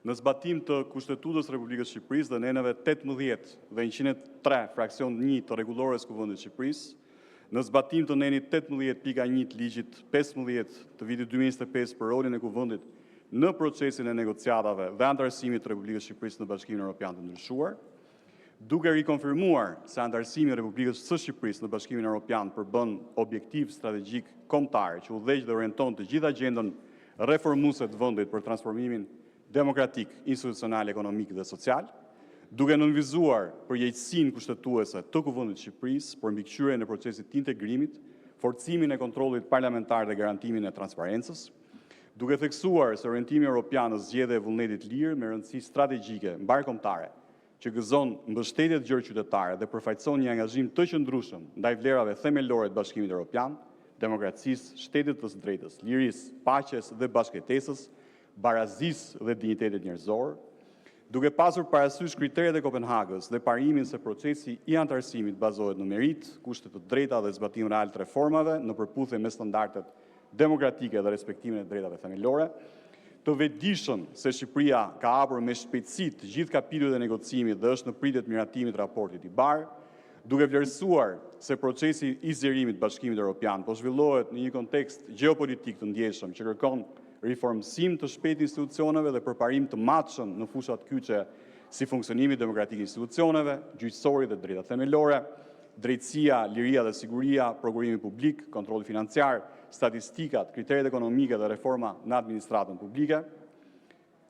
Në zbatim të Kushtetutës Republikës Shqipërisë dhe neneve 18 dhe 103 fraksion 1 të rregullores Kuvendit të Shqipërisë, në zbatim të nenit 18.1 të ligjit 15 të vitit 2025 për rolin e Kuvendit në procesin e negociatave dhe antarësimit të Republikës Shqipërisë në Bashkimin Evropian të ndryshuar, duke rikonfirmuar se antarësimi i Republikës së Shqipërisë në Bashkimin Evropian përbën objektiv strategjik kombëtar që udhëheq dhe orienton të gjithë agjendën reformuese të vendit për transformimin demokratik, institucional, ekonomik dhe social, duke nënvizuar përgjegjësinë kushtetuese të Kuvendit të Shqipërisë për mbikëqyrjen e procesit të integrimit, forcimin e kontrollit parlamentar dhe garantimin e transparencës, duke theksuar se orientimi evropian në zgjedhje e vullnetit lirë me rëndësi strategjike mbarkombëtare, që gëzon mbështetje të gjerë qytetare dhe përfaqëson një angazhim të qëndrueshëm ndaj vlerave themelore të Bashkimit Evropian, demokracisë, shtetit të drejtës, lirisë, paqes dhe bashkëjetesës, barazisë dhe dignitetit njerëzor, duke pasur parasysh kriteret e Kopenhagës dhe parimin se procesi i antarësimit bazohet në merit, kushte të drejta dhe zbatim real të reformave në përputhje me standardet demokratike dhe respektimin e drejtave themelore, të vetëdijshëm se Shqipëria ka hapur me shpejtësi të gjithë kapitujt e negocimit dhe është në pritje të miratimit të raportit i Bar, duke vlerësuar se procesi i zgjerimit të Bashkimit Evropian po zhvillohet në një kontekst gjeopolitik të ndjeshëm që kërkon riformësim të shpejtë institucioneve dhe përparim të matshëm në fushat kyçe si funksionimi demokratik i institucioneve, gjyqësori dhe drejta themelore, drejtësia, liria dhe siguria, prokurimi publik, kontrolli financiar, statistikat, kriteret ekonomike dhe reforma në administratën publike,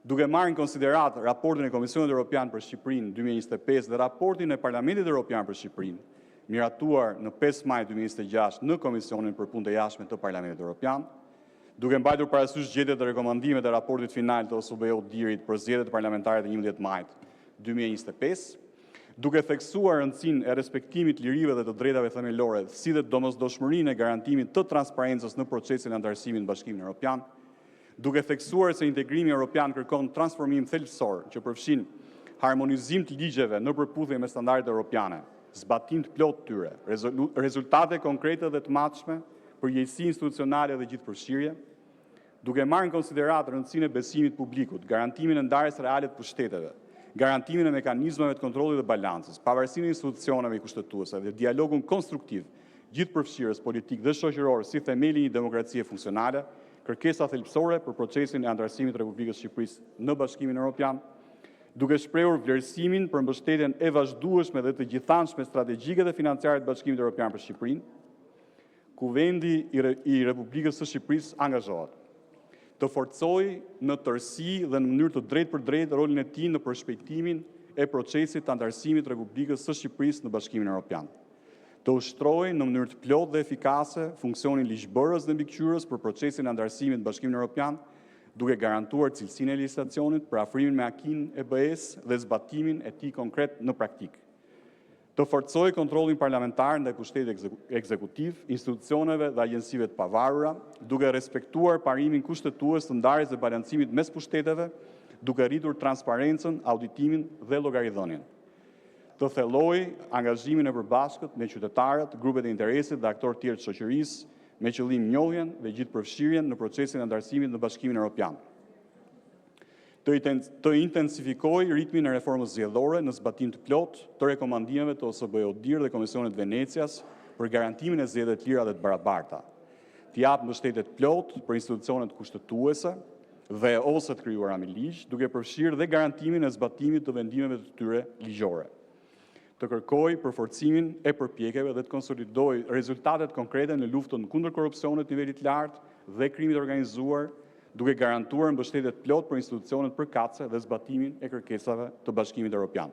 duke marrë në konsiderat raportin e Komisionit Evropian për Shqipërinë 2025 dhe raportin e Parlamentit Evropian për Shqipërinë, miratuar në 5 maj 2026 në Komisionin për Punë të Jashtme të Parlamentit Evropian, duke mbajtur parasysh zgjedhjet dhe rekomandimet e raportit final të OSBE-Dirit për zgjedhjet parlamentare të 11 majit 2025, duke theksuar rëndësinë e respektimit lirive dhe të drejtave themelore, si dhe domosdoshmërinë e garantimit të transparencës në procesin e antarësimit në Bashkimin Evropian, duke theksuar se integrimi evropian kërkon transformim thelbësor që përfshin harmonizim të ligjeve në përputhje me standardet evropiane, zbatim të plotë tyre, rezultate konkrete dhe të matshme, përgjegjësi institucionale dhe gjithëpërfshirje, duke marrë në konsiderat rëndësinë e besimit publikut, garantimin e ndarjes reale të pushteteve, garantimin e mekanizmave të kontrollit dhe balancës, pavarësinë e institucioneve kushtetuese dhe dialogun konstruktiv, gjithëpërfshirës politik dhe shoqëror si themeli i një demokracie funksionale, kërkesa thelbësore për procesin e antarësimit të Republikës Shqipërisë në Bashkimin Evropian, duke shprehur vlerësimin për mbështetjen e vazhdueshme dhe të gjithanshme strategjike dhe financiare të Bashkimit Evropian për Shqipërinë, Kuvendi i Republikës së Shqipërisë angazhohet të forcojë në tërësi dhe në mënyrë të drejtë për drejtë rolin e tij në përshpejtimin e procesit të antarësimit të Republikës së Shqipërisë në Bashkimin Evropian, të ushtrojë në mënyrë të plotë dhe efikase funksionin ligjbërës dhe mbikëqyrës për procesin e antarësimit në Bashkimin Evropian, duke garantuar cilësinë e legjislacionit për afrimin me akin e BE-s dhe zbatimin e tij konkret në praktikë. Të forcojë kontrollin parlamentar ndaj pushtetit ekzekutiv, institucioneve dhe agjensive të pavarura, duke respektuar parimin kushtetues të ndarjes dhe balancimit mes pushteteve, duke rritur transparencën, auditimin dhe llogaridhënien. Të thellojë angazhimin e përbashkët me qytetarët, grupet e interesit dhe aktorë tjerë të shoqërisë, me qëllim njohjen dhe gjithëpërfshirjen në procesin e antarësimit në Bashkimin Evropian. Të intensifikoj ritmin e reformës zgjedhore në zbatim të plotë të rekomandimeve të OSBE-Dir dhe Komisionit Venecias për garantimin e zgjedhjeve të lira dhe të barabarta. Të japë mbështetje të plotë për institucionet kushtetuese dhe ose të krijuara me ligj, duke përfshirë dhe garantimin e zbatimit të vendimeve të tyre ligjore. Të kërkoj përforcimin e përpjekjeve dhe të konsolidoj rezultatet konkrete në luftën kundër korrupsionit nivelit lartë dhe krimit organizuar, duke garantuar mbështetje të plotë për institucionet përkatëse dhe zbatimin e kërkesave të Bashkimit Evropian.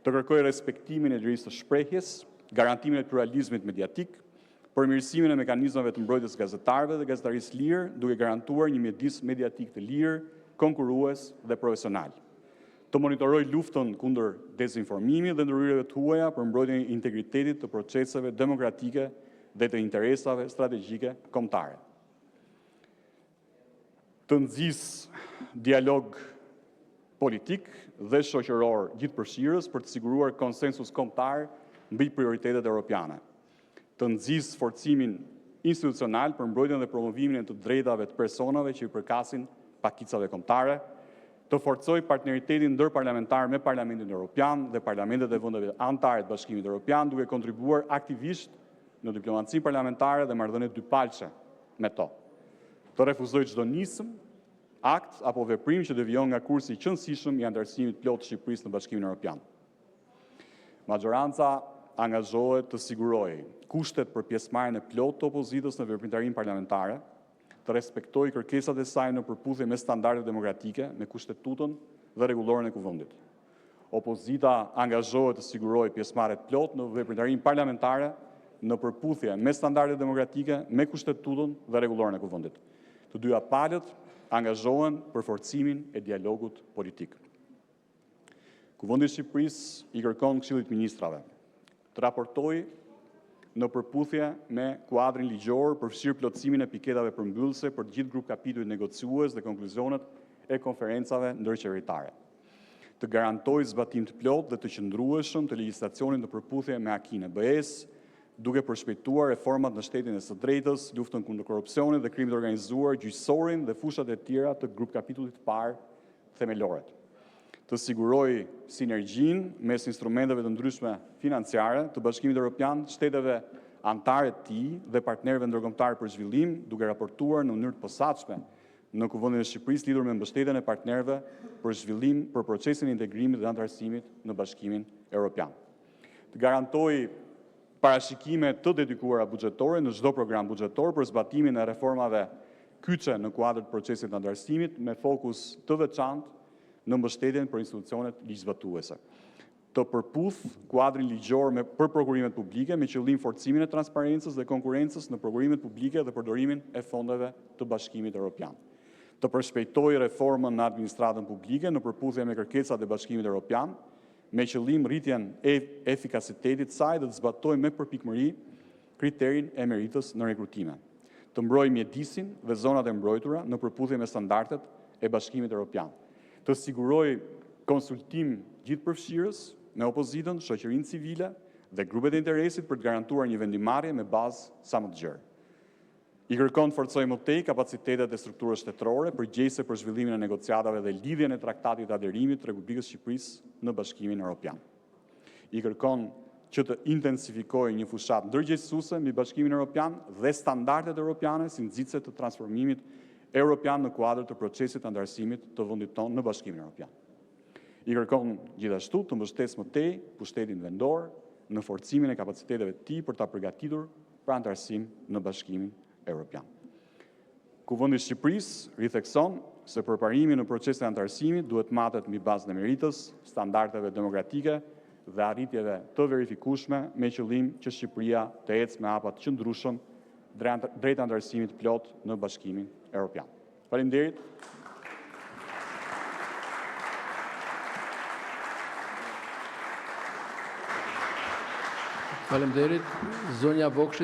Të kërkoj respektimin e lirisë së shprehjes, garantimin e pluralizmit mediatik, përmirësimin e mekanizmave të mbrojtjes gazetarëve dhe gazetarisë lirë, duke garantuar një mjedis mediatik të lirë, konkurrues dhe profesional. Të monitoroj luftën kundër dezinformimit dhe ndryrave të huaja për mbrojtjen e integritetit të proceseve demokratike dhe të interesave strategjike kombëtare. Të nxjisë dialog politik dhe shoqëror gjithëpërfshirës për të siguruar konsensus kombëtar mbi prioritetet europiane. Të nxjisë forcimin institucional për mbrojtjen dhe promovimin e të drejtave të personave që i përkasin pakicave kombëtare, të forcoj partneritetin ndërparlamentar me Parlamentin Evropian dhe parlamentet e vendeve anëtare të Bashkimit Evropian, duke kontribuar aktivisht në diplomacinë parlamentare dhe marrëdhënie dypalçe me to. Të refuzoj çdo nismë, akt apo veprim që devijon nga kursi i qëndësishëm i anëtarësimit plot të Shqipërisë në Bashkimin Evropian. Majoranca angazhohet të sigurojë kushtet për pjesëmarrjen e plotë të opozitës në veprimtarinë parlamentare, të respektojë kërkesat e saj në përputhje me standardet demokratike, me kushtetutën dhe rregulloren e kuvendit. Opozita angazhohet të sigurojë pjesëmarrje të plotë në veprimtarinë parlamentare në përputhje me standardet demokratike, me kushtetutën dhe rregulloren e kuvendit. Të dyja palët angazhohen për forcimin e dialogut politik. Kuvendi i Shqipërisë i kërkon Këshillit Ministrave të raportojë në përputhje me kuadrin ligjor përfshirë plotësimin e piketave përmbyllëse për të gjithë grup kapitujt negociues dhe konkluzionet e konferencave ndërqeveritare. Të garantojë zbatim të plotë dhe të qëndrueshëm të legjislacionit në përputhje me akinë e BE-s, duke përshpejtuar reformat në shtetin e së drejtës, luftën kundër korrupsionit dhe krimit organizuar, gjyqësorin dhe fushat e tjera të grup kapitullit të parë themeloret. Të sigurojë sinergjinë mes instrumenteve të ndryshme financiare të Bashkimit Evropian, shteteve anëtare të tij dhe partnerëve ndërkombëtar për zhvillim, duke raportuar në mënyrë të posaçme në Kuvendin e Shqipërisë lidhur me mbështetjen e partnerëve për zhvillim për procesin e integrimit dhe anëtarësimit në Bashkimin Evropian. Të garantojë parashikime të dedikuara buxhetore në çdo program buxhetor për zbatimin e reformave kyçe në kuadër të procesit të anëtarësimit me fokus të veçantë në mbështetjen për institucionet ligjzbatuese. Të përputh kuadrin ligjor për prokurimet publike me qëllim forcimin e transparencës dhe konkurrencës në prokurimet publike dhe përdorimin e fondeve të Bashkimit Evropian. Të përshpejtojë reformën në administratën publike në përputhje me kërkesat e Bashkimit Evropian, me qëllim rritjen e efikasitetit saj dhe të zbatojë me përpikmëri kriterin e meritës në rekrutime. Të mbrojë mjedisin dhe zonat e mbrojtura në përputhje me standardet e Bashkimit Evropian. Të sigurojë konsultim gjithëpërfshirës me opozitën, shoqërinë civile dhe grupet e interesit për të garantuar një vendimarrje me bazë sa më të gjerë. I kërkon të forcojë më tej kapacitetet e strukturës shtetërore përgjegjëse për zhvillimin e negociatave dhe lidhjen e traktatit të aderimit të Republikës Shqipërisë në Bashkimin Evropian. I kërkon që të intensifikojë një fushat ndërgjegjësuese mbi Bashkimin Evropian dhe standardet evropiane si nxitse të transformimit Evropian në kuadër të procesit të anëtarësimit të vendit tonë në Bashkimin Evropian. I kërkon gjithashtu të mbështesë më tej pushtetin vendor në forcimin e kapaciteteve të tij për ta përgatitur për anëtarësim në Bashkimin Evropian. Kuvendi i Shqipërisë rithekson se përparimi në procesin e anëtarësimit duhet matet mbi bazën e meritës, standardeve demokratike dhe arritjeve të verifikueshme me qëllim që Shqipëria të ecë me hapa të qëndrueshëm drejt anëtarësimit plot në Bashkimin Evropian. Faleminderit. Faleminderit, zonja Vokshi.